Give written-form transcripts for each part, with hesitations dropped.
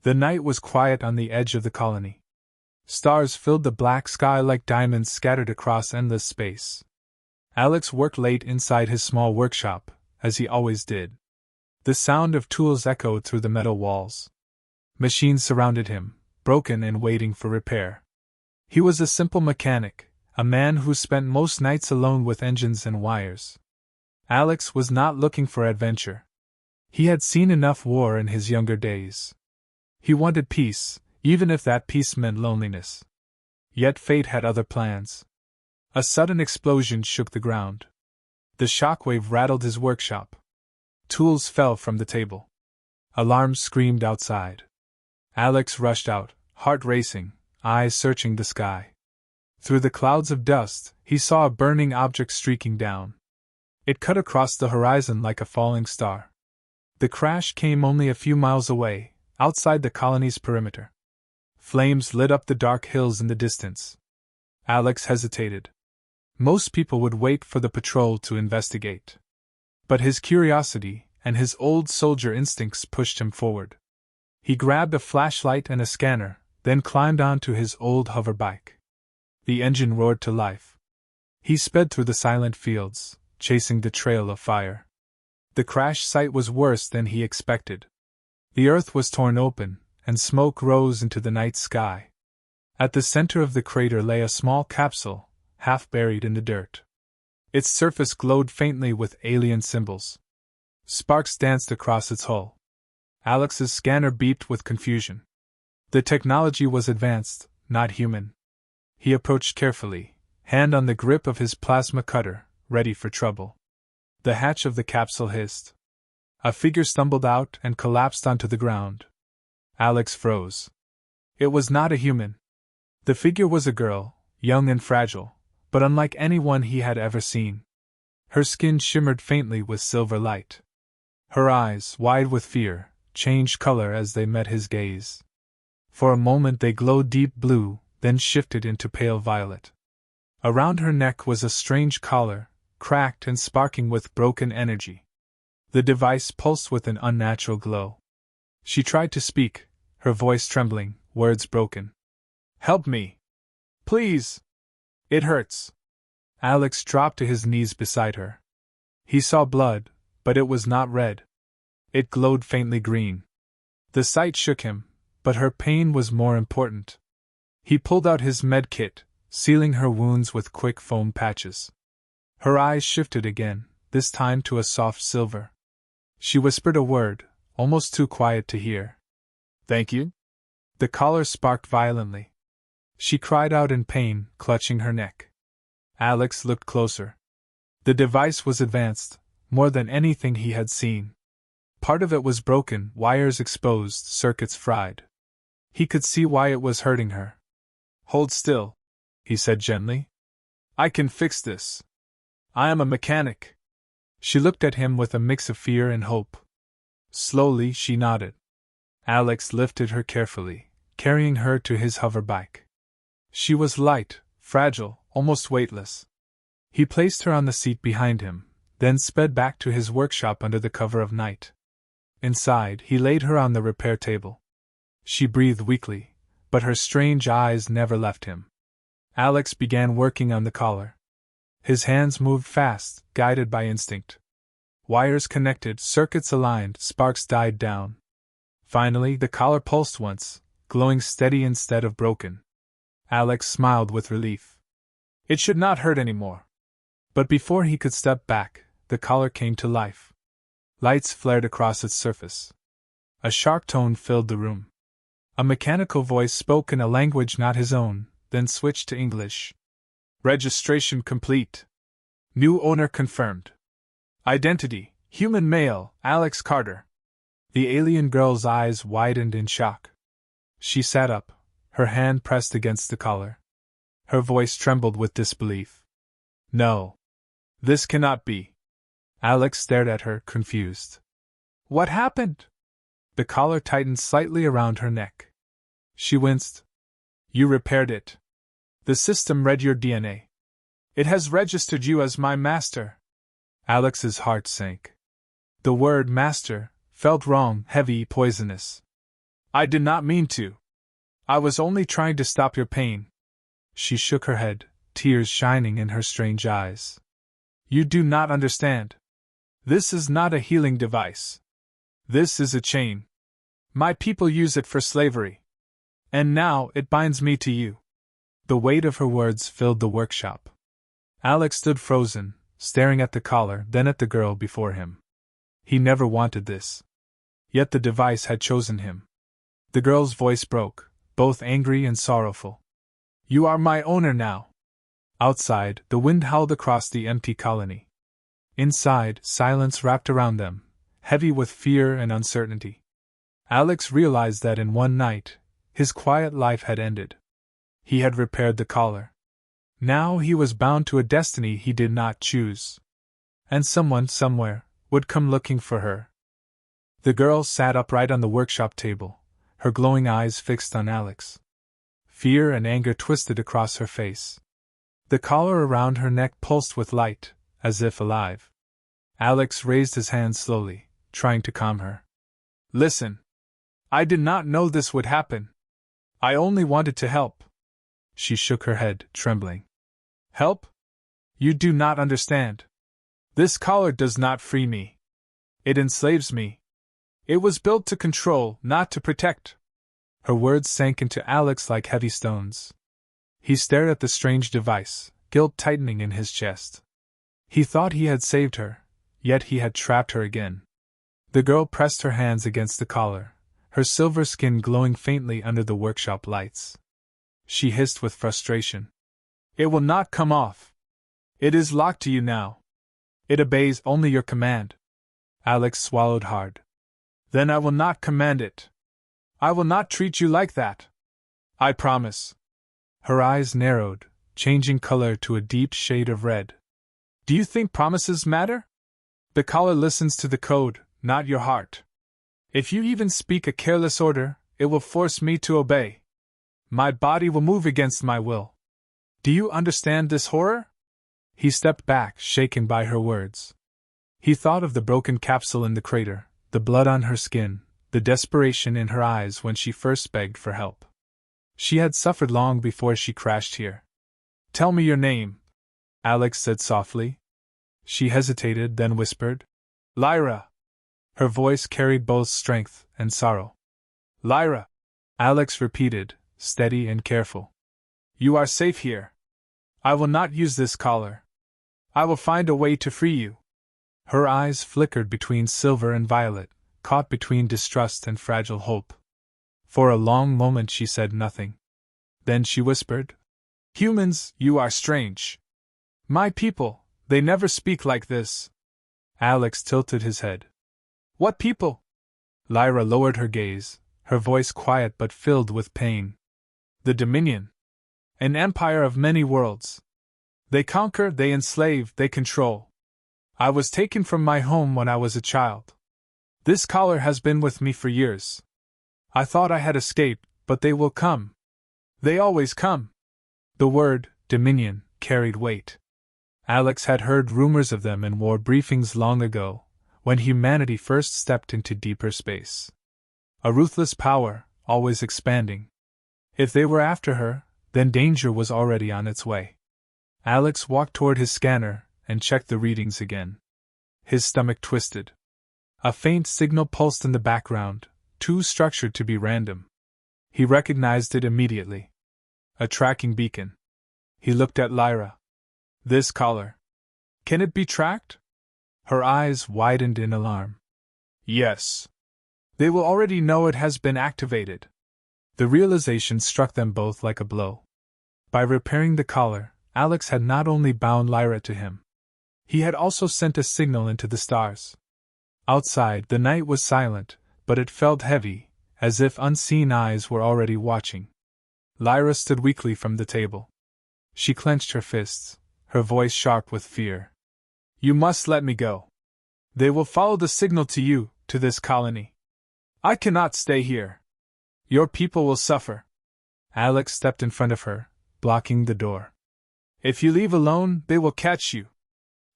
The night was quiet on the edge of the colony. Stars filled the black sky like diamonds scattered across endless space. Alex worked late inside his small workshop, as he always did. The sound of tools echoed through the metal walls. Machines surrounded him, broken and waiting for repair. He was a simple mechanic, a man who spent most nights alone with engines and wires. Alex was not looking for adventure. He had seen enough war in his younger days. He wanted peace, even if that peace meant loneliness. Yet fate had other plans. A sudden explosion shook the ground. The shockwave rattled his workshop. Tools fell from the table. Alarms screamed outside. Alex rushed out, heart racing, eyes searching the sky. Through the clouds of dust, he saw a burning object streaking down. It cut across the horizon like a falling star. The crash came only a few miles away, outside the colony's perimeter. Flames lit up the dark hills in the distance. Alex hesitated. Most people would wait for the patrol to investigate. But his curiosity and his old soldier instincts pushed him forward. He grabbed a flashlight and a scanner, then climbed onto his old hover bike. The engine roared to life. He sped through the silent fields, chasing the trail of fire. The crash site was worse than he expected. The earth was torn open, and smoke rose into the night sky. At the center of the crater lay a small capsule, half buried in the dirt. Its surface glowed faintly with alien symbols. Sparks danced across its hull. Alex's scanner beeped with confusion. The technology was advanced, not human. He approached carefully, hand on the grip of his plasma cutter, ready for trouble. The hatch of the capsule hissed. A figure stumbled out and collapsed onto the ground. Alex froze. It was not a human. The figure was a girl, young and fragile, but unlike anyone he had ever seen. Her skin shimmered faintly with silver light. Her eyes, wide with fear, changed color as they met his gaze. For a moment they glowed deep blue, then shifted into pale violet. Around her neck was a strange collar, cracked and sparking with broken energy. The device pulsed with an unnatural glow. She tried to speak, her voice trembling, words broken. "Help me! Please! It hurts!" Alex dropped to his knees beside her. He saw blood, but it was not red. It glowed faintly green. The sight shook him, but her pain was more important. He pulled out his med kit, sealing her wounds with quick foam patches. Her eyes shifted again, this time to a soft silver. She whispered a word, almost too quiet to hear. "Thank you?" The collar sparked violently. She cried out in pain, clutching her neck. Alex looked closer. The device was advanced, more than anything he had seen. Part of it was broken, wires exposed, circuits fried. He could see why it was hurting her. "Hold still," he said gently. "I can fix this. I am a mechanic." She looked at him with a mix of fear and hope. Slowly she nodded. Alex lifted her carefully, carrying her to his hover bike. She was light, fragile, almost weightless. He placed her on the seat behind him, then sped back to his workshop under the cover of night. Inside, he laid her on the repair table. She breathed weakly, but her strange eyes never left him. Alex began working on the collar. His hands moved fast, guided by instinct. Wires connected, circuits aligned, sparks died down. Finally, the collar pulsed once, glowing steady instead of broken. Alex smiled with relief. It should not hurt anymore. But before he could step back, the collar came to life. Lights flared across its surface. A sharp tone filled the room. A mechanical voice spoke in a language not his own, then switched to English. "Registration complete. New owner confirmed. Identity, human male, Alex Carter." The alien girl's eyes widened in shock. She sat up, her hand pressed against the collar. Her voice trembled with disbelief. "No. This cannot be." Alex stared at her, confused. "What happened?" The collar tightened slightly around her neck. She winced. "You repaired it. The system read your DNA. It has registered you as my master." Alex's heart sank. The word master felt wrong, heavy, poisonous. I did not mean to. I was only trying to stop your pain. She shook her head, tears shining in her strange eyes. You do not understand. This is not a healing device. This is a chain. My people use it for slavery. And now it binds me to you. The weight of her words filled the workshop. Alex stood frozen, staring at the collar, then at the girl before him. He never wanted this. Yet the device had chosen him. The girl's voice broke, both angry and sorrowful. You are my owner now. Outside, the wind howled across the empty colony. Inside, silence wrapped around them, heavy with fear and uncertainty. Alex realized that in one night, his quiet life had ended. He had repaired the collar. Now he was bound to a destiny he did not choose. And someone, somewhere, would come looking for her. The girl sat upright on the workshop table, her glowing eyes fixed on Alex. Fear and anger twisted across her face. The collar around her neck pulsed with light, as if alive. Alex raised his hand slowly, trying to calm her. Listen. I did not know this would happen. I only wanted to help. She shook her head, trembling. Help? You do not understand. This collar does not free me. It enslaves me. It was built to control, not to protect. Her words sank into Alex like heavy stones. He stared at the strange device, guilt tightening in his chest. He thought he had saved her, yet he had trapped her again. The girl pressed her hands against the collar, her silver skin glowing faintly under the workshop lights. She hissed with frustration. It will not come off. It is locked to you now. It obeys only your command. Alex swallowed hard. Then I will not command it. I will not treat you like that. I promise. Her eyes narrowed, changing color to a deep shade of red. Do you think promises matter? The collar listens to the code, not your heart. If you even speak a careless order, it will force me to obey. My body will move against my will. Do you understand this horror? He stepped back, shaken by her words. He thought of the broken capsule in the crater, the blood on her skin, the desperation in her eyes when she first begged for help. She had suffered long before she crashed here. Tell me your name, Alex said softly. She hesitated, then whispered, Lyra. Her voice carried both strength and sorrow. Lyra, Alex repeated, steady and careful. You are safe here. I will not use this collar. I will find a way to free you. Her eyes flickered between silver and violet, caught between distrust and fragile hope. For a long moment she said nothing. Then she whispered, Humans, you are strange. My people, they never speak like this. Alex tilted his head. What people? Lyra lowered her gaze, her voice quiet but filled with pain. The Dominion. An empire of many worlds. They conquer, they enslave, they control. I was taken from my home when I was a child. This collar has been with me for years. I thought I had escaped, but they will come. They always come. The word, Dominion, carried weight. Alex had heard rumors of them in war briefings long ago, when humanity first stepped into deeper space. A ruthless power, always expanding. If they were after her, then danger was already on its way. Alex walked toward his scanner and checked the readings again. His stomach twisted. A faint signal pulsed in the background, too structured to be random. He recognized it immediately. A tracking beacon. He looked at Lyra. This collar. Can it be tracked? Her eyes widened in alarm. Yes. They will already know it has been activated. The realization struck them both like a blow. By repairing the collar, Alex had not only bound Lyra to him. He had also sent a signal into the stars. Outside, the night was silent, but it felt heavy, as if unseen eyes were already watching. Lyra stood weakly from the table. She clenched her fists, her voice sharp with fear. You must let me go. They will follow the signal to you, to this colony. I cannot stay here. Your people will suffer. Alex stepped in front of her, blocking the door. If you leave alone, they will catch you.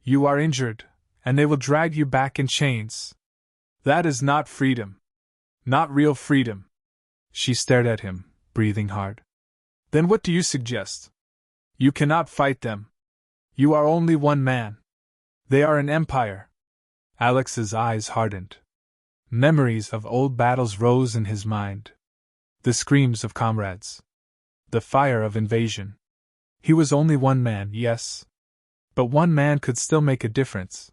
You are injured, and they will drag you back in chains. That is not freedom. Not real freedom. She stared at him, breathing hard. Then what do you suggest? You cannot fight them. You are only one man. They are an empire. Alex's eyes hardened. Memories of old battles rose in his mind. The screams of comrades. The fire of invasion. He was only one man, yes. But one man could still make a difference.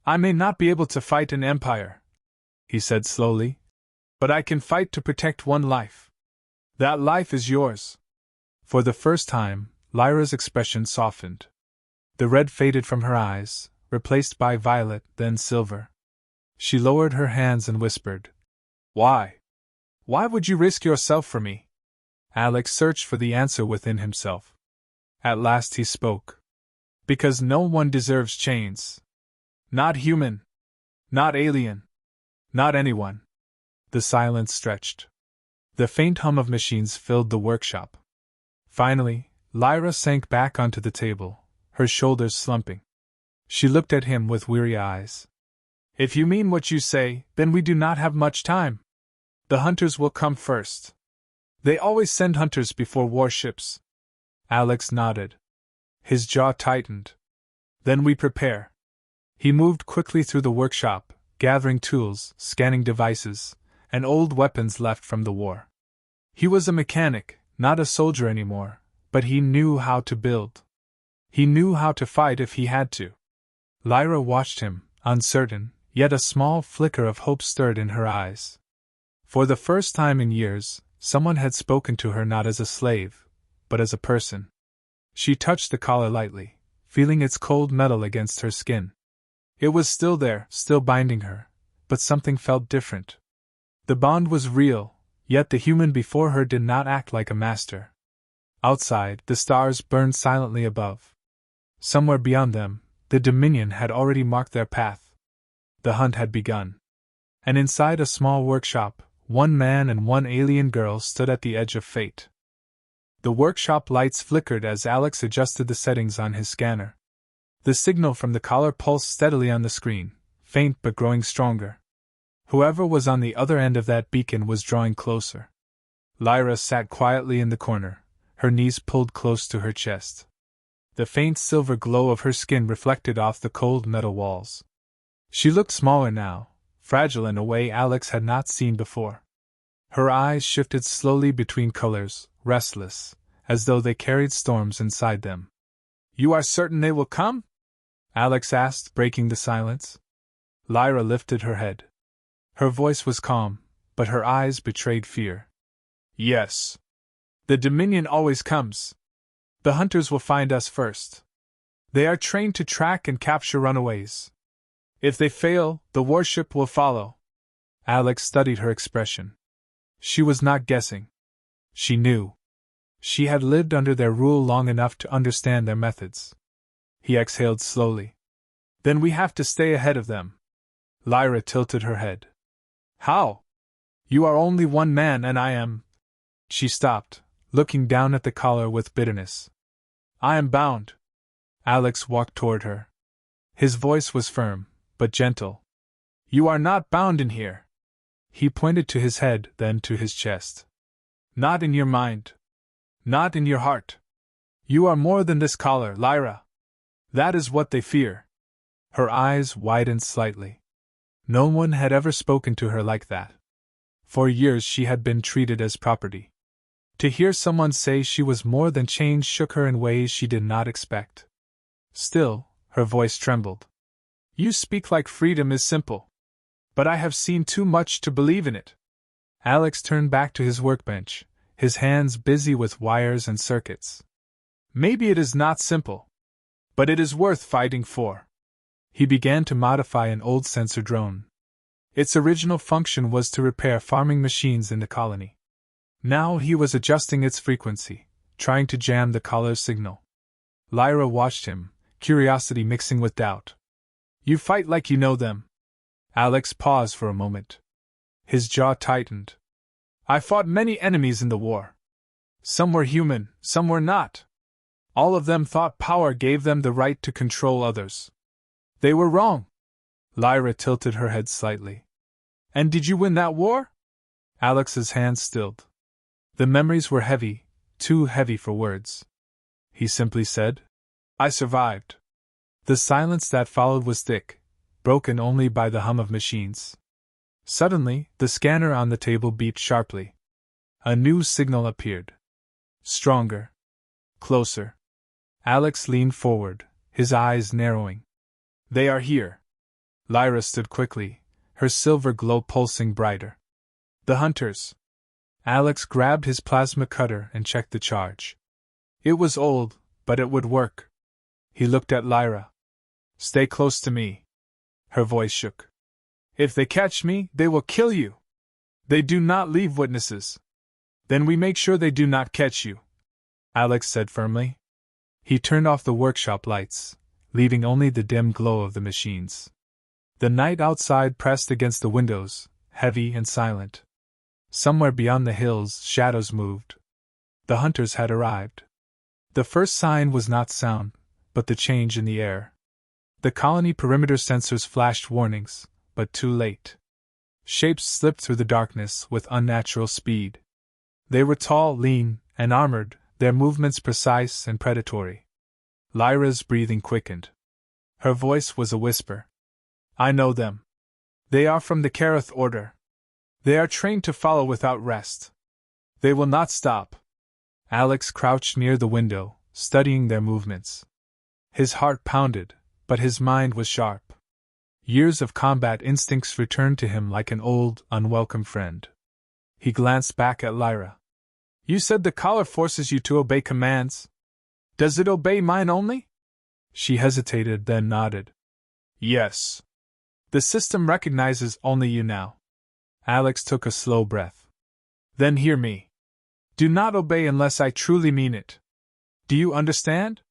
I may not be able to fight an empire, he said slowly, but I can fight to protect one life. That life is yours. For the first time, Lyra's expression softened. The red faded from her eyes, replaced by violet, then silver. She lowered her hands and whispered, Why? Why would you risk yourself for me? Alex searched for the answer within himself. At last he spoke. Because no one deserves chains. Not human. Not alien. Not anyone. The silence stretched. The faint hum of machines filled the workshop. Finally, Lyra sank back onto the table, her shoulders slumping. She looked at him with weary eyes. If you mean what you say, then we do not have much time. The hunters will come first. They always send hunters before warships. Alex nodded. His jaw tightened. Then we prepare. He moved quickly through the workshop, gathering tools, scanning devices, and old weapons left from the war. He was a mechanic, not a soldier anymore, but he knew how to build. He knew how to fight if he had to. Lyra watched him, uncertain, yet a small flicker of hope stirred in her eyes. For the first time in years, someone had spoken to her not as a slave, but as a person. She touched the collar lightly, feeling its cold metal against her skin. It was still there, still binding her, but something felt different. The bond was real, yet the human before her did not act like a master. Outside, the stars burned silently above. Somewhere beyond them, the Dominion had already marked their path. The hunt had begun. And inside a small workshop, one man and one alien girl stood at the edge of fate. The workshop lights flickered as Alex adjusted the settings on his scanner. The signal from the collar pulsed steadily on the screen, faint but growing stronger. Whoever was on the other end of that beacon was drawing closer. Lyra sat quietly in the corner, her knees pulled close to her chest. The faint silver glow of her skin reflected off the cold metal walls. She looked smaller now, fragile in a way Alex had not seen before. Her eyes shifted slowly between colors, restless, as though they carried storms inside them. You are certain they will come? Alex asked, breaking the silence. Lyra lifted her head. Her voice was calm, but her eyes betrayed fear. Yes. The Dominion always comes. The hunters will find us first. They are trained to track and capture runaways. If they fail, the warship will follow. Alex studied her expression. She was not guessing. She knew. She had lived under their rule long enough to understand their methods. He exhaled slowly. Then we have to stay ahead of them. Lyra tilted her head. How? You are only one man and I am... She stopped, looking down at the collar with bitterness. I am bound. Alex walked toward her. His voice was firm, but gentle. You are not bound in here. He pointed to his head, then to his chest. Not in your mind. Not in your heart. You are more than this collar, Lyra. That is what they fear. Her eyes widened slightly. No one had ever spoken to her like that. For years she had been treated as property. To hear someone say she was more than chains shook her in ways she did not expect. Still, her voice trembled. You speak like freedom is simple. But I have seen too much to believe in it. Alex turned back to his workbench, his hands busy with wires and circuits. Maybe it is not simple. But it is worth fighting for. He began to modify an old sensor drone. Its original function was to repair farming machines in the colony. Now he was adjusting its frequency, trying to jam the collar's signal. Lyra watched him, curiosity mixing with doubt. You fight like you know them. Alex paused for a moment. His jaw tightened. I fought many enemies in the war. Some were human, some were not. All of them thought power gave them the right to control others. They were wrong. Lyra tilted her head slightly. And did you win that war? Alex's hands stilled. The memories were heavy, too heavy for words. He simply said, "I survived." The silence that followed was thick, broken only by the hum of machines. Suddenly, the scanner on the table beeped sharply. A new signal appeared. Stronger. Closer. Alex leaned forward, his eyes narrowing. "They are here." Lyra stood quickly, her silver glow pulsing brighter. "The hunters." Alex grabbed his plasma cutter and checked the charge. It was old, but it would work. He looked at Lyra. "Stay close to me." Her voice shook. "If they catch me, they will kill you. They do not leave witnesses." "Then we make sure they do not catch you," Alex said firmly. He turned off the workshop lights, leaving only the dim glow of the machines. The night outside pressed against the windows, heavy and silent. Somewhere beyond the hills, shadows moved. The hunters had arrived. The first sign was not sound, but the change in the air. The colony perimeter sensors flashed warnings, but too late. Shapes slipped through the darkness with unnatural speed. They were tall, lean, and armored, their movements precise and predatory. Lyra's breathing quickened. Her voice was a whisper. "I know them. They are from the Kareth Order. They are trained to follow without rest. They will not stop." Alex crouched near the window, studying their movements. His heart pounded, but his mind was sharp. Years of combat instincts returned to him like an old, unwelcome friend. He glanced back at Lyra. "You said the collar forces you to obey commands. Does it obey mine only?" She hesitated, then nodded. "Yes. The system recognizes only you now." Alex took a slow breath. "Then hear me. Do not obey unless I truly mean it. Do you understand?"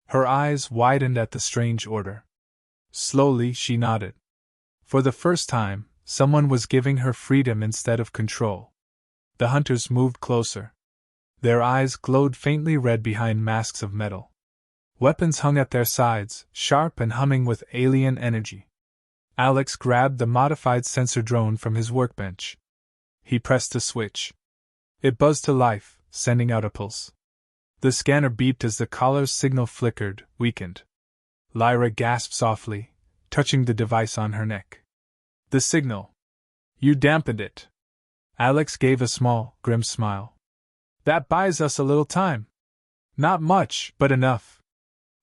Her eyes widened at the strange order. Slowly she nodded. For the first time, someone was giving her freedom instead of control. The hunters moved closer. Their eyes glowed faintly red behind masks of metal. Weapons hung at their sides, sharp and humming with alien energy. Alex grabbed the modified sensor drone from his workbench. He pressed a switch. It buzzed to life, sending out a pulse. The scanner beeped as the collar's signal flickered, weakened. Lyra gasped softly, touching the device on her neck. "The signal. You dampened it." Alex gave a small, grim smile. "That buys us a little time." "Not much, but enough."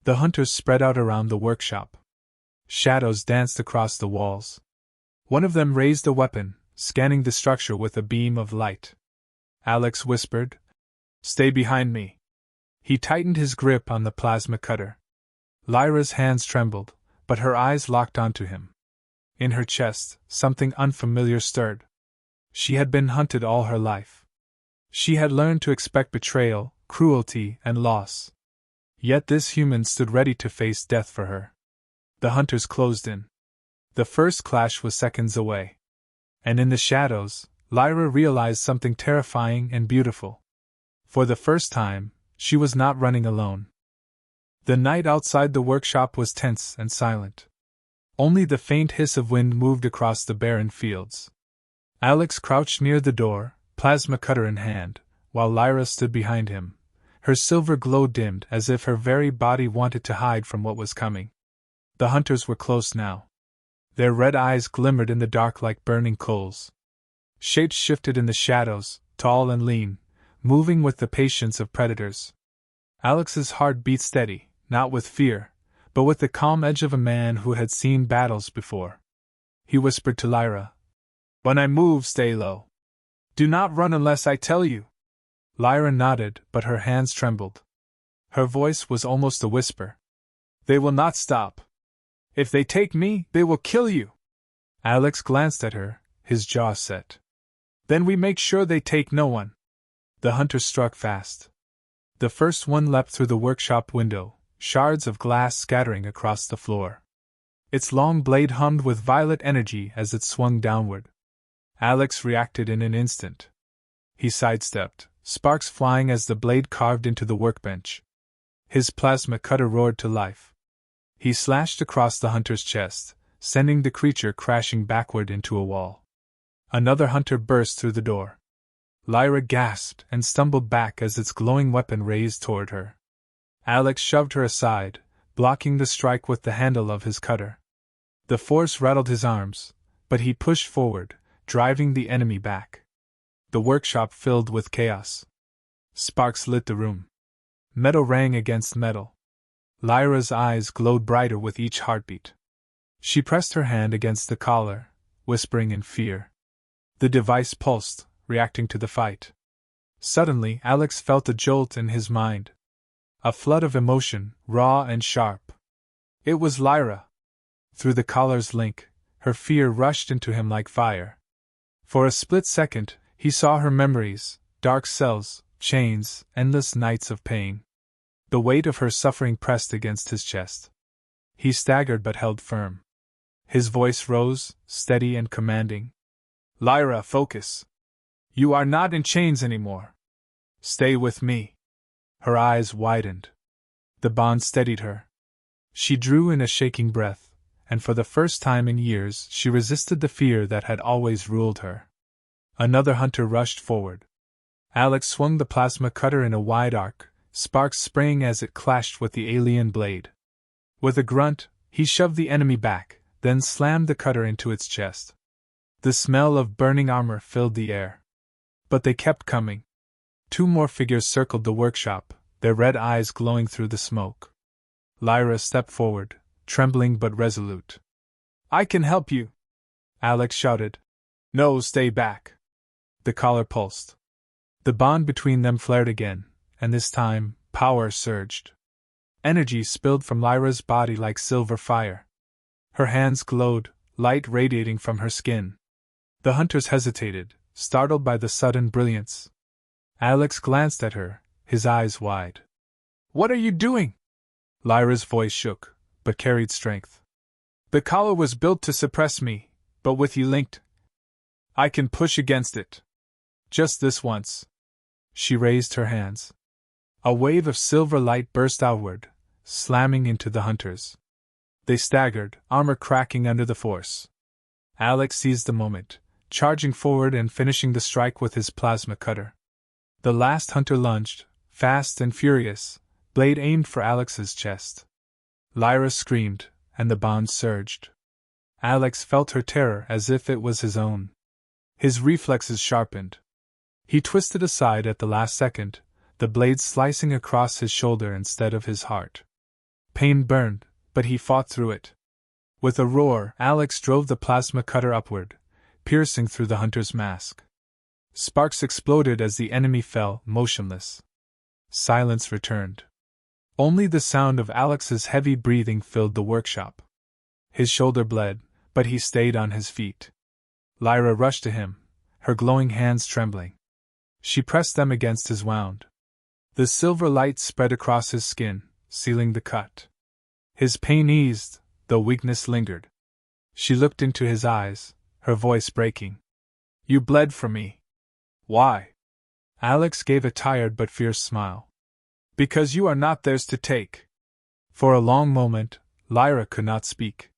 The hunters spread out around the workshop. Shadows danced across the walls. One of them raised a weapon, scanning the structure with a beam of light. Alex whispered, "Stay behind me." He tightened his grip on the plasma cutter. Lyra's hands trembled, but her eyes locked onto him. In her chest, something unfamiliar stirred. She had been hunted all her life. She had learned to expect betrayal, cruelty, and loss. Yet this human stood ready to face death for her. The hunters closed in. The first clash was seconds away. And in the shadows, Lyra realized something terrifying and beautiful. For the first time, she was not running alone. The night outside the workshop was tense and silent. Only the faint hiss of wind moved across the barren fields. Alex crouched near the door, plasma cutter in hand, while Lyra stood behind him. Her silver glow dimmed as if her very body wanted to hide from what was coming. The hunters were close now. Their red eyes glimmered in the dark like burning coals. Shapes shifted in the shadows, tall and lean, moving with the patience of predators. Alex's heart beat steady, not with fear, but with the calm edge of a man who had seen battles before. He whispered to Lyra, "When I move, stay low. Do not run unless I tell you." Lyra nodded, but her hands trembled. Her voice was almost a whisper. "They will not stop. If they take me, they will kill you." Alex glanced at her, his jaw set. "Then we make sure they take no one." The hunters struck fast. The first one leapt through the workshop window, shards of glass scattering across the floor. Its long blade hummed with violet energy as it swung downward. Alex reacted in an instant. He sidestepped, sparks flying as the blade carved into the workbench. His plasma cutter roared to life. He slashed across the hunter's chest, sending the creature crashing backward into a wall. Another hunter burst through the door. Lyra gasped and stumbled back as its glowing weapon raised toward her. Alex shoved her aside, blocking the strike with the handle of his cutter. The force rattled his arms, but he pushed forward, driving the enemy back. The workshop filled with chaos. Sparks lit the room. Metal rang against metal. Lyra's eyes glowed brighter with each heartbeat. She pressed her hand against the collar, whispering in fear. The device pulsed, reacting to the fight. Suddenly, Alex felt a jolt in his mind. A flood of emotion, raw and sharp. It was Lyra. Through the collar's link, her fear rushed into him like fire. For a split second, he saw her memories, dark cells, chains, endless nights of pain. The weight of her suffering pressed against his chest. He staggered but held firm. His voice rose, steady and commanding. Lyra, focus. You are not in chains anymore. Stay with me. Her eyes widened. The bond steadied her. She drew in a shaking breath, and for the first time in years she resisted the fear that had always ruled her. Another hunter rushed forward. Alex swung the plasma cutter in a wide arc, sparks spraying as it clashed with the alien blade. With a grunt, he shoved the enemy back, then slammed the cutter into its chest. The smell of burning armor filled the air. But they kept coming. 2 more figures circled the workshop, their red eyes glowing through the smoke. Lyra stepped forward, trembling but resolute. I can help you, Alex shouted. No, stay back. The collar pulsed. The bond between them flared again, and this time, power surged. Energy spilled from Lyra's body like silver fire. Her hands glowed, light radiating from her skin. The hunters hesitated, startled by the sudden brilliance. Alex glanced at her, his eyes wide. What are you doing? Lyra's voice shook, but carried strength. The collar was built to suppress me, but with you linked, I can push against it. Just this once. She raised her hands. A wave of silver light burst outward, slamming into the hunters. They staggered, armor cracking under the force. Alex seized the moment, charging forward and finishing the strike with his plasma cutter. The last hunter lunged, fast and furious, blade aimed for Alex's chest. Lyra screamed, and the bond surged. Alex felt her terror as if it was his own. His reflexes sharpened. He twisted aside at the last second, the blade slicing across his shoulder instead of his heart. Pain burned, but he fought through it. With a roar, Alex drove the plasma cutter upward, piercing through the hunter's mask. Sparks exploded as the enemy fell, motionless. Silence returned. Only the sound of Alex's heavy breathing filled the workshop. His shoulder bled, but he stayed on his feet. Lyra rushed to him, her glowing hands trembling. She pressed them against his wound. The silver light spread across his skin, sealing the cut. His pain eased, though weakness lingered. She looked into his eyes, her voice breaking. You bled for me. Why? Alex gave a tired but fierce smile. Because you are not theirs to take. For a long moment, Lyra could not speak.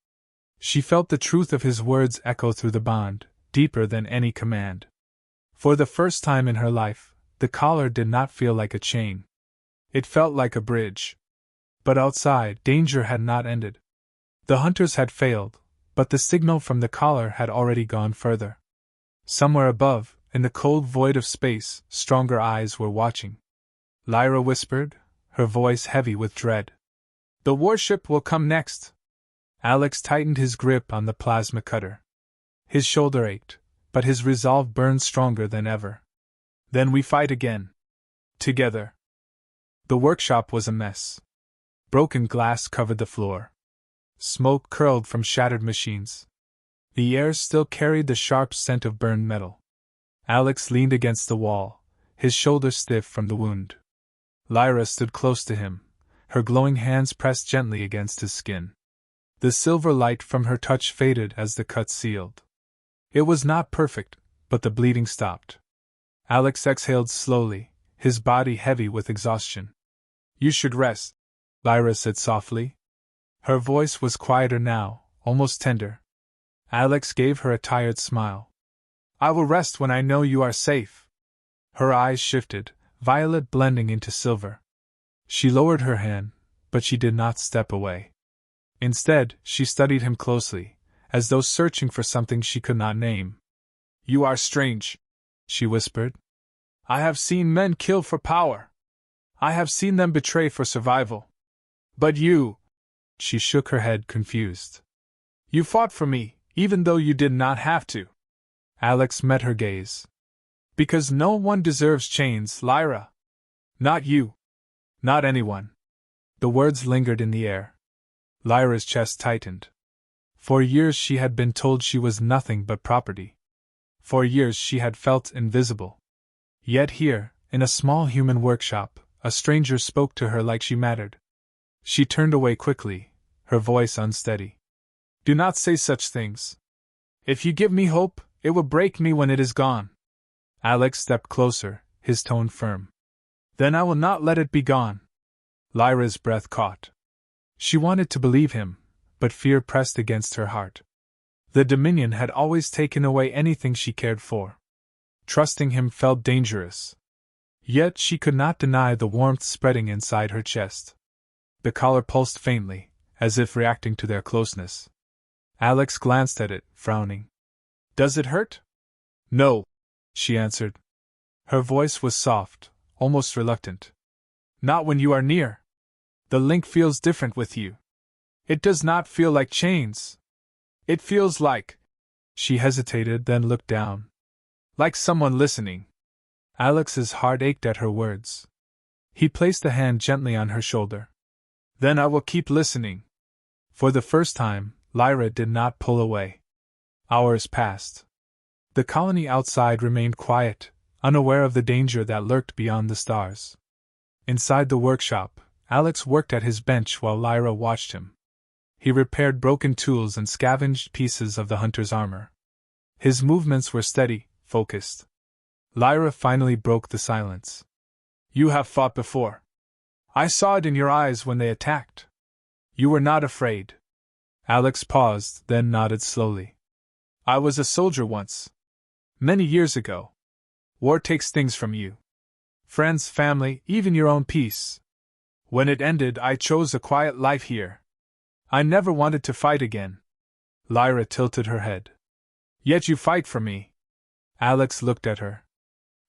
She felt the truth of his words echo through the bond, deeper than any command. For the first time in her life, the collar did not feel like a chain. It felt like a bridge. But outside, danger had not ended. The hunters had failed, but the signal from the collar had already gone further. Somewhere above, in the cold void of space, stronger eyes were watching. Lyra whispered, her voice heavy with dread. The warship will come next. Alex tightened his grip on the plasma cutter. His shoulder ached, but his resolve burned stronger than ever. Then we fight again. Together. The workshop was a mess. Broken glass covered the floor. Smoke curled from shattered machines. The air still carried the sharp scent of burned metal. Alex leaned against the wall, his shoulder stiff from the wound. Lyra stood close to him, her glowing hands pressed gently against his skin. The silver light from her touch faded as the cut sealed. It was not perfect, but the bleeding stopped. Alex exhaled slowly, his body heavy with exhaustion. You should rest, Lyra said softly. Her voice was quieter now, almost tender. Alex gave her a tired smile. I will rest when I know you are safe. Her eyes shifted, violet blending into silver. She lowered her hand, but she did not step away. Instead, she studied him closely, as though searching for something she could not name. You are strange, she whispered. I have seen men kill for power. I have seen them betray for survival. But you… She shook her head, confused. You fought for me, even though you did not have to. Alex met her gaze. Because no one deserves chains, Lyra. Not you. Not anyone. The words lingered in the air. Lyra's chest tightened. For years she had been told she was nothing but property. For years she had felt invisible. Yet here, in a small human workshop, a stranger spoke to her like she mattered. She turned away quickly, her voice unsteady. Do not say such things. If you give me hope, it will break me when it is gone. Alex stepped closer, his tone firm. Then I will not let it be gone. Lyra's breath caught. She wanted to believe him, but fear pressed against her heart. The Dominion had always taken away anything she cared for. Trusting him felt dangerous. Yet she could not deny the warmth spreading inside her chest. The collar pulsed faintly, as if reacting to their closeness. Alex glanced at it, frowning. Does it hurt? No, she answered. Her voice was soft, almost reluctant. Not when you are near. The link feels different with you. It does not feel like chains. It feels like… She hesitated, then looked down. Like someone listening. Alex's heart ached at her words. He placed a hand gently on her shoulder. Then I will keep listening. For the first time, Lyra did not pull away. Hours passed. The colony outside remained quiet, unaware of the danger that lurked beyond the stars. Inside the workshop, Alex worked at his bench while Lyra watched him. He repaired broken tools and scavenged pieces of the hunter's armor. His movements were steady, focused. Lyra finally broke the silence. You have fought before. I saw it in your eyes when they attacked. You were not afraid. Alex paused, then nodded slowly. I was a soldier once. Many years ago. War takes things from you. Friends, family, even your own peace. When it ended, I chose a quiet life here. I never wanted to fight again. Lyra tilted her head. Yet you fight for me. Alex looked at her.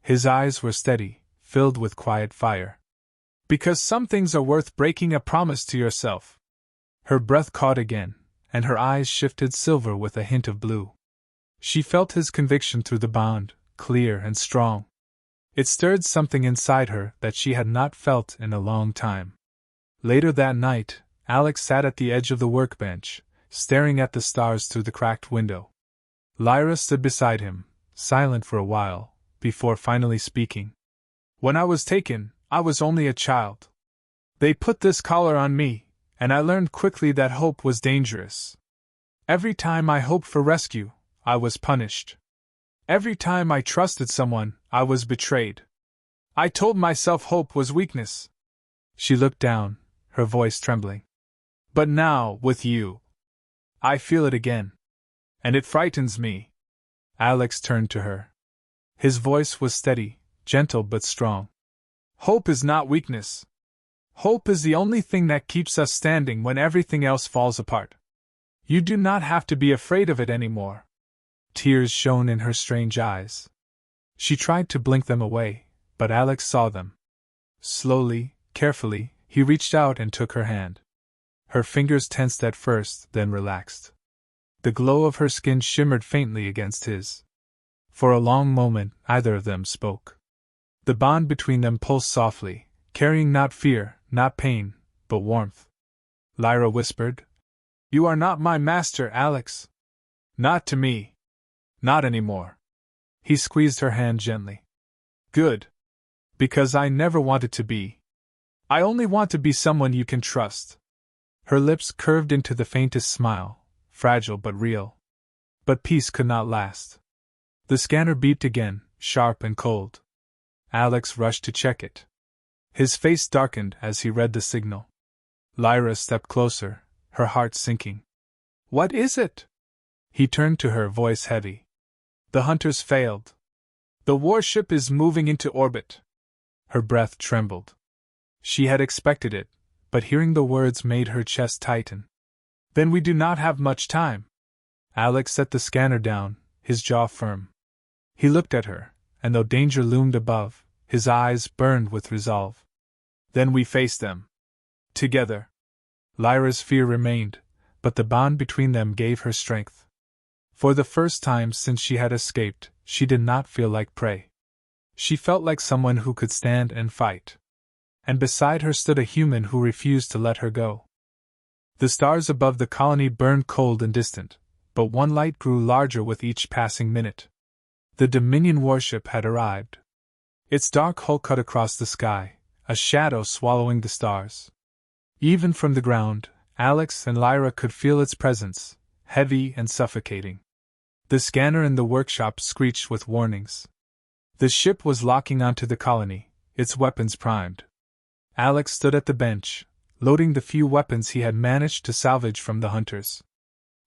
His eyes were steady, filled with quiet fire. Because some things are worth breaking a promise to yourself. Her breath caught again, and her eyes shifted silver with a hint of blue. She felt his conviction through the bond, clear and strong. It stirred something inside her that she had not felt in a long time. Later that night, Alex sat at the edge of the workbench, staring at the stars through the cracked window. Lyra stood beside him, silent for a while, before finally speaking. When I was taken, I was only a child. They put this collar on me, and I learned quickly that hope was dangerous. Every time I hoped for rescue, I was punished. Every time I trusted someone, I was betrayed. I told myself hope was weakness. She looked down, her voice trembling. But now, with you, I feel it again. And it frightens me. Alex turned to her. His voice was steady, gentle but strong. Hope is not weakness. Hope is the only thing that keeps us standing when everything else falls apart. You do not have to be afraid of it anymore. Tears shone in her strange eyes. She tried to blink them away, but Alex saw them. Slowly, carefully, he reached out and took her hand. Her fingers tensed at first, then relaxed. The glow of her skin shimmered faintly against his. For a long moment, neither of them spoke. The bond between them pulsed softly, carrying not fear, not pain, but warmth. Lyra whispered, "You are not my master, Alex. Not to me. Not anymore." He squeezed her hand gently. "Good. Because I never wanted to be. I only want to be someone you can trust." Her lips curved into the faintest smile, fragile but real. But peace could not last. The scanner beeped again, sharp and cold. Alex rushed to check it. His face darkened as he read the signal. Lyra stepped closer, her heart sinking. "What is it?" He turned to her, voice heavy. The hunters failed. The warship is moving into orbit. Her breath trembled. She had expected it, but hearing the words made her chest tighten. Then we do not have much time. Alex set the scanner down, his jaw firm. He looked at her, and though danger loomed above, his eyes burned with resolve. Then we face them. Together. Lyra's fear remained, but the bond between them gave her strength. For the first time since she had escaped, she did not feel like prey. She felt like someone who could stand and fight. And beside her stood a human who refused to let her go. The stars above the colony burned cold and distant, but one light grew larger with each passing minute. The Dominion warship had arrived. Its dark hull cut across the sky, a shadow swallowing the stars. Even from the ground, Alex and Lyra could feel its presence, heavy and suffocating. The scanner in the workshop screeched with warnings. The ship was locking onto the colony, its weapons primed. Alex stood at the bench, loading the few weapons he had managed to salvage from the hunters.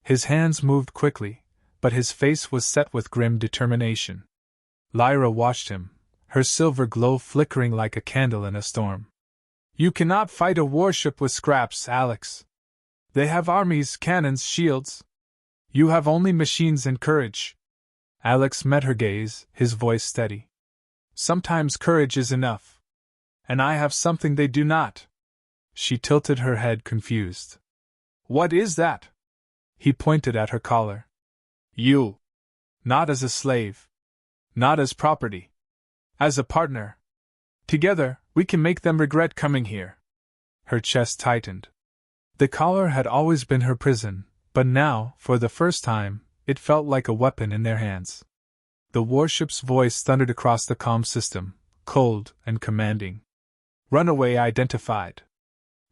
His hands moved quickly, but his face was set with grim determination. Lyra watched him, her silver glow flickering like a candle in a storm. You cannot fight a warship with scraps, Alex. They have armies, cannons, shields. You have only machines and courage. Alex met her gaze, his voice steady. Sometimes courage is enough. And I have something they do not. She tilted her head confused. What is that? He pointed at her collar. You. Not as a slave. Not as property. As a partner. Together, we can make them regret coming here. Her chest tightened. The collar had always been her prison, but now, for the first time, it felt like a weapon in their hands. The warship's voice thundered across the comm system, cold and commanding. Runaway identified.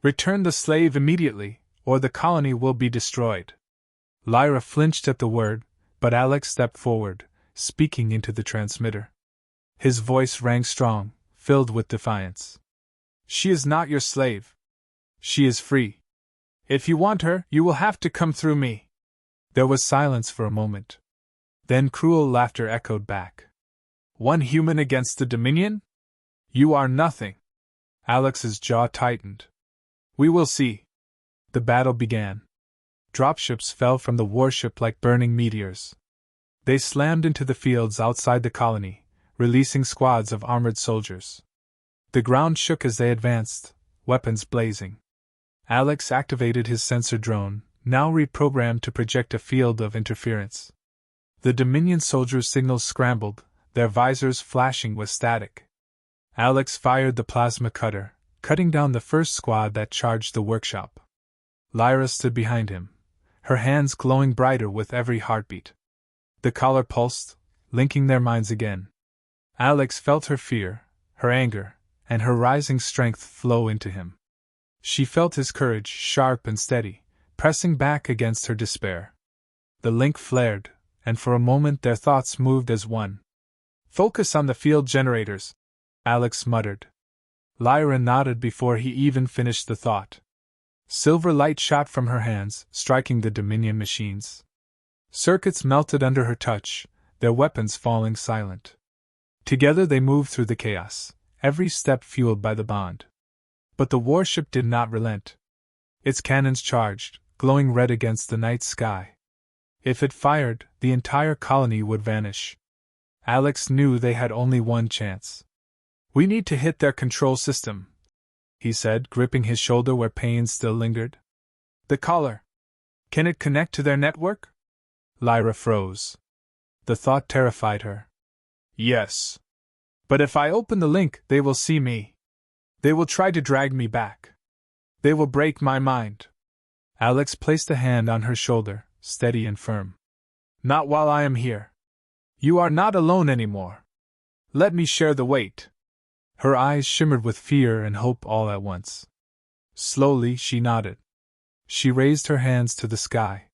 Return the slave immediately, or the colony will be destroyed. Lyra flinched at the word, but Alex stepped forward, speaking into the transmitter. His voice rang strong, filled with defiance. She is not your slave. She is free. If you want her, you will have to come through me. There was silence for a moment. Then cruel laughter echoed back. One human against the Dominion? You are nothing. Alex's jaw tightened. We will see. The battle began. Dropships fell from the warship like burning meteors. They slammed into the fields outside the colony, releasing squads of armored soldiers. The ground shook as they advanced, weapons blazing. Alex activated his sensor drone, now reprogrammed to project a field of interference. The Dominion soldiers' signals scrambled, their visors flashing with static. Alex fired the plasma cutter, cutting down the first squad that charged the workshop. Lyra stood behind him, her hands glowing brighter with every heartbeat. The collar pulsed, linking their minds again. Alex felt her fear, her anger, and her rising strength flow into him. She felt his courage, sharp and steady, pressing back against her despair. The link flared, and for a moment their thoughts moved as one. Focus on the field generators, Alex muttered. Lyra nodded before he even finished the thought. Silver light shot from her hands, striking the Dominion machines. Circuits melted under her touch, their weapons falling silent. Together they moved through the chaos, every step fueled by the bond. But the warship did not relent. Its cannons charged, glowing red against the night sky. If it fired, the entire colony would vanish. Alex knew they had only one chance. We need to hit their control system, he said, gripping his shoulder where pain still lingered. The collar. Can it connect to their network? Lyra froze. The thought terrified her. Yes. But if I open the link, they will see me. They will try to drag me back. They will break my mind. Alex placed a hand on her shoulder, steady and firm. Not while I am here. You are not alone anymore. Let me share the weight. Her eyes shimmered with fear and hope all at once. Slowly she nodded. She raised her hands to the sky.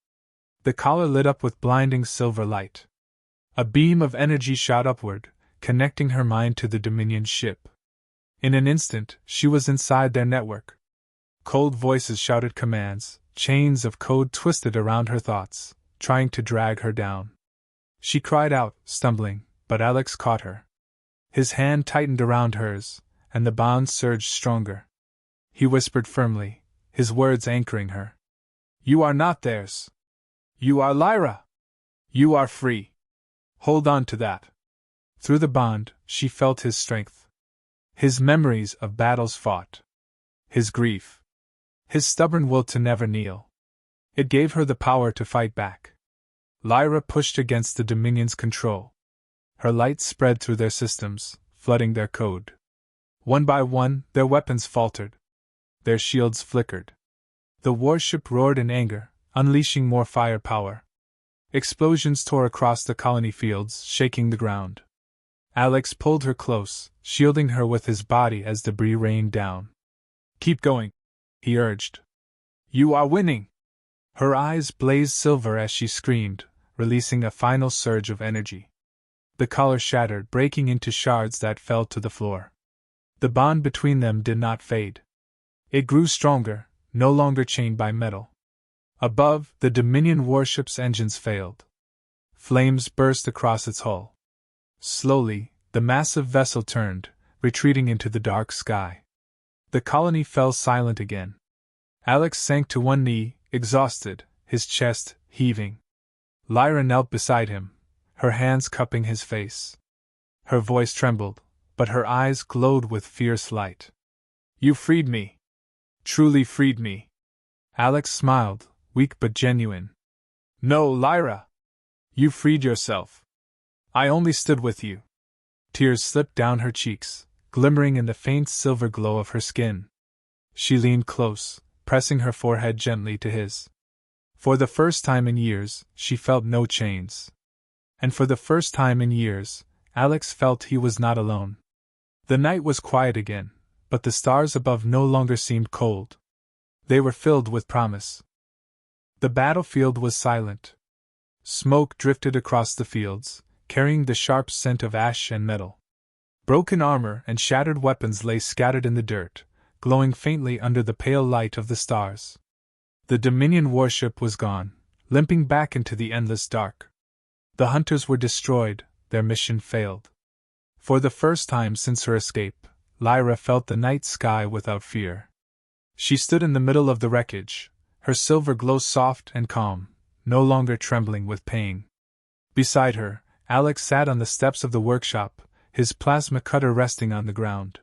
The collar lit up with blinding silver light. A beam of energy shot upward, connecting her mind to the Dominion ship. In an instant, she was inside their network. Cold voices shouted commands, chains of code twisted around her thoughts, trying to drag her down. She cried out, stumbling, but Alex caught her. His hand tightened around hers, and the bond surged stronger. He whispered firmly, his words anchoring her. You are not theirs. You are Lyra. You are free. Hold on to that. Through the bond, she felt his strength. His memories of battles fought. His grief. His stubborn will to never kneel. It gave her the power to fight back. Lyra pushed against the Dominion's control. Her light spread through their systems, flooding their code. One by one, their weapons faltered. Their shields flickered. The warship roared in anger, unleashing more firepower. Explosions tore across the colony fields, shaking the ground. Alex pulled her close, shielding her with his body as debris rained down. Keep going, he urged. You are winning! Her eyes blazed silver as she screamed, releasing a final surge of energy. The collar shattered, breaking into shards that fell to the floor. The bond between them did not fade. It grew stronger, no longer chained by metal. Above, the Dominion warship's engines failed. Flames burst across its hull. Slowly, the massive vessel turned, retreating into the dark sky. The colony fell silent again. Alex sank to one knee, exhausted, his chest heaving. Lyra knelt beside him, her hands cupping his face. Her voice trembled, but her eyes glowed with fierce light. You freed me. Truly freed me. Alex smiled, weak but genuine. No, Lyra. You freed yourself. I only stood with you. Tears slipped down her cheeks, glimmering in the faint silver glow of her skin. She leaned close, pressing her forehead gently to his. For the first time in years, she felt no chains. And for the first time in years, Alex felt he was not alone. The night was quiet again, but the stars above no longer seemed cold. They were filled with promise. The battlefield was silent. Smoke drifted across the fields, carrying the sharp scent of ash and metal. Broken armor and shattered weapons lay scattered in the dirt, glowing faintly under the pale light of the stars. The Dominion warship was gone, limping back into the endless dark. The hunters were destroyed, their mission failed. For the first time since her escape, Lyra felt the night sky without fear. She stood in the middle of the wreckage, her silver glow soft and calm, no longer trembling with pain. Beside her, Alex sat on the steps of the workshop, his plasma cutter resting on the ground.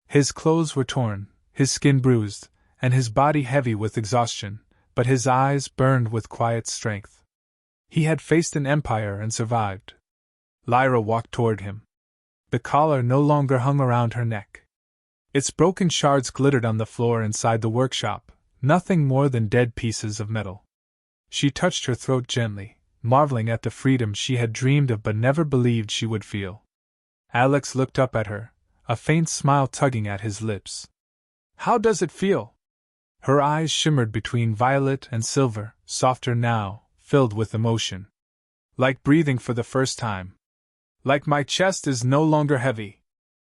His clothes were torn, his skin bruised, and his body heavy with exhaustion, but his eyes burned with quiet strength. He had faced an empire and survived. Lyra walked toward him. The collar no longer hung around her neck. Its broken shards glittered on the floor inside the workshop, nothing more than dead pieces of metal. She touched her throat gently, marveling at the freedom she had dreamed of but never believed she would feel. Alex looked up at her, a faint smile tugging at his lips. How does it feel? Her eyes shimmered between violet and silver, softer now, filled with emotion. Like breathing for the first time. Like my chest is no longer heavy.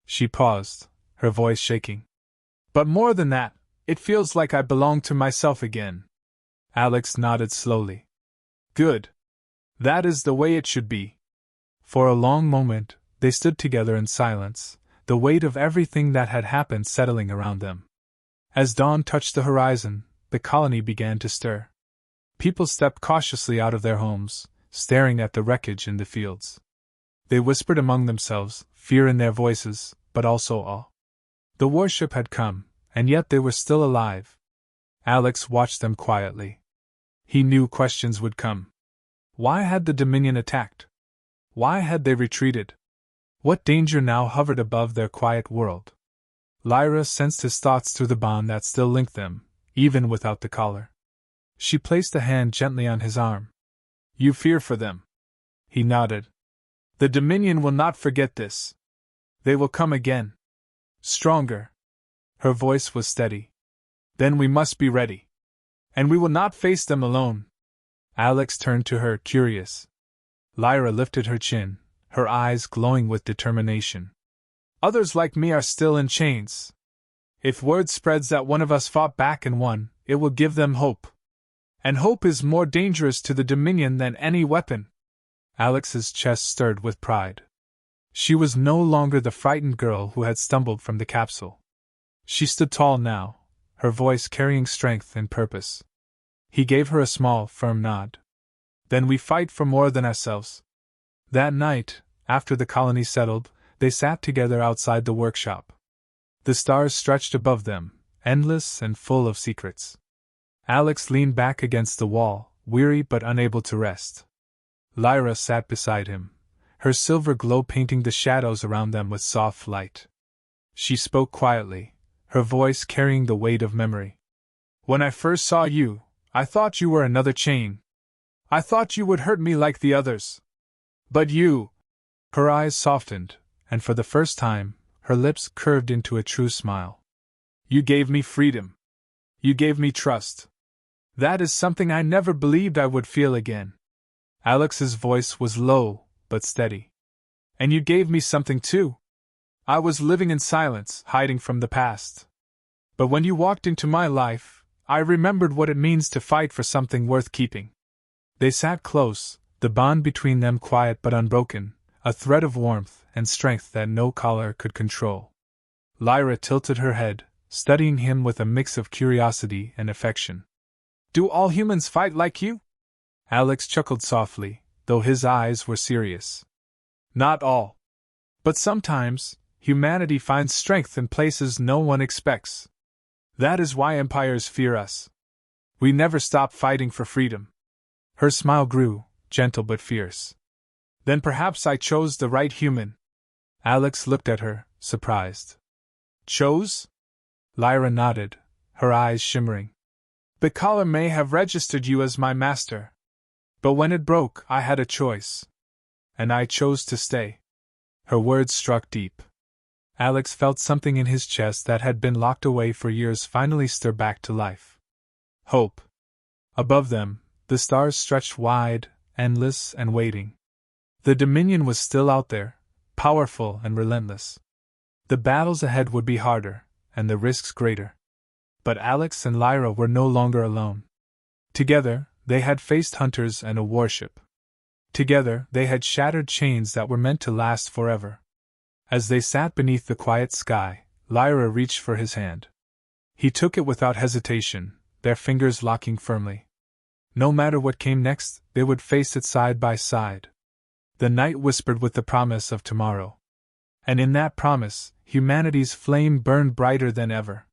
She paused, her voice shaking. But more than that, it feels like I belong to myself again. Alex nodded slowly. Good. That is the way it should be. For a long moment, they stood together in silence, the weight of everything that had happened settling around them. As dawn touched the horizon, the colony began to stir. People stepped cautiously out of their homes, staring at the wreckage in the fields. They whispered among themselves, fear in their voices, but also awe. The warship had come, and yet they were still alive. Alex watched them quietly. He knew questions would come. Why had the Dominion attacked? Why had they retreated? What danger now hovered above their quiet world? Lyra sensed his thoughts through the bond that still linked them, even without the collar. She placed a hand gently on his arm. You fear for them. He nodded. The Dominion will not forget this. They will come again. Stronger. Her voice was steady. Then we must be ready. And we will not face them alone. Alex turned to her, curious. Lyra lifted her chin, her eyes glowing with determination. Others like me are still in chains. If word spreads that one of us fought back and won, it will give them hope. And hope is more dangerous to the Dominion than any weapon. Alex's chest stirred with pride. She was no longer the frightened girl who had stumbled from the capsule. She stood tall now, her voice carrying strength and purpose. He gave her a small, firm nod. Then we fight for more than ourselves. That night, after the colony settled, they sat together outside the workshop. The stars stretched above them, endless and full of secrets. Alex leaned back against the wall, weary but unable to rest. Lyra sat beside him, her silver glow painting the shadows around them with soft light. She spoke quietly, her voice carrying the weight of memory. When I first saw you, I thought you were another chain. I thought you would hurt me like the others. But you... Her eyes softened, and for the first time, her lips curved into a true smile. You gave me freedom. You gave me trust. That is something I never believed I would feel again. Alex's voice was low, but steady. And you gave me something too. I was living in silence, hiding from the past. But when you walked into my life, I remembered what it means to fight for something worth keeping. They sat close, the bond between them quiet but unbroken, a thread of warmth and strength that no collar could control. Lyra tilted her head, studying him with a mix of curiosity and affection. Do all humans fight like you? Alex chuckled softly, though his eyes were serious. Not all. But sometimes, humanity finds strength in places no one expects. That is why empires fear us. We never stop fighting for freedom. Her smile grew, gentle but fierce. Then perhaps I chose the right human. Alex looked at her, surprised. Chose? Lyra nodded, her eyes shimmering. The collar may have registered you as my master. But when it broke, I had a choice. And I chose to stay. Her words struck deep. Alex felt something in his chest that had been locked away for years finally stir back to life. Hope. Above them, the stars stretched wide, endless and waiting. The Dominion was still out there, powerful and relentless. The battles ahead would be harder, and the risks greater. But Alex and Lyra were no longer alone. Together, they had faced hunters and a warship. Together, they had shattered chains that were meant to last forever. As they sat beneath the quiet sky, Lyra reached for his hand. He took it without hesitation, their fingers locking firmly. No matter what came next, they would face it side by side. The night whispered with the promise of tomorrow. And in that promise, humanity's flame burned brighter than ever.